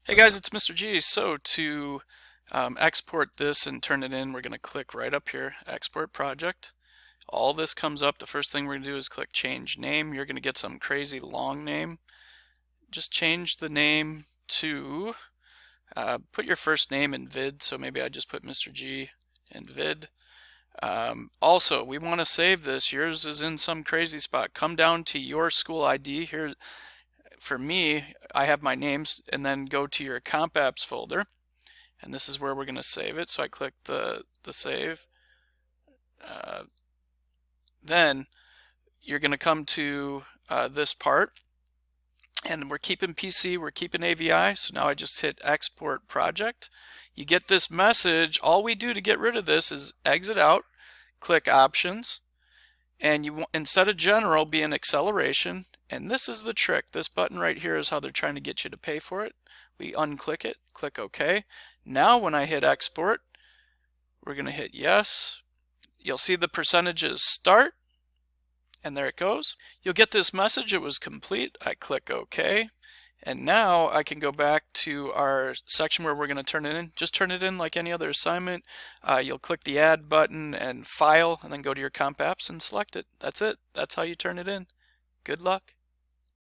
Hey guys, it's Mr. G. So to export this and turn it in, we're going to click right up here, Export Project. All this comes up. The first thing we're going to do is click Change Name. You're going to get some crazy long name. Just change the name to, put your first name in vid. So maybe I just put Mr. G in vid. Also, we want to save this. Yours is in some crazy spot. Come down to your school ID here. For me, I have my names, and then go to your comp apps folder, and this is where we're going to save it. So I click the save. Then you're going to come to this part, and we're keeping PC, we're keeping AVI. So now I just hit Export Project. You get this message. All we do to get rid of this is exit out, click Options, and you instead of General, be in Acceleration. And this is the trick. This button right here is how they're trying to get you to pay for it. We unclick it, click OK. Now when I hit Export, we're going to hit Yes. You'll see the percentages start, and there it goes. You'll get this message, it was complete. I click OK. And now I can go back to our section where we're going to turn it in. Just turn it in like any other assignment. You'll click the Add button and File, and then go to your comp apps and select it. That's it. That's how you turn it in. Good luck.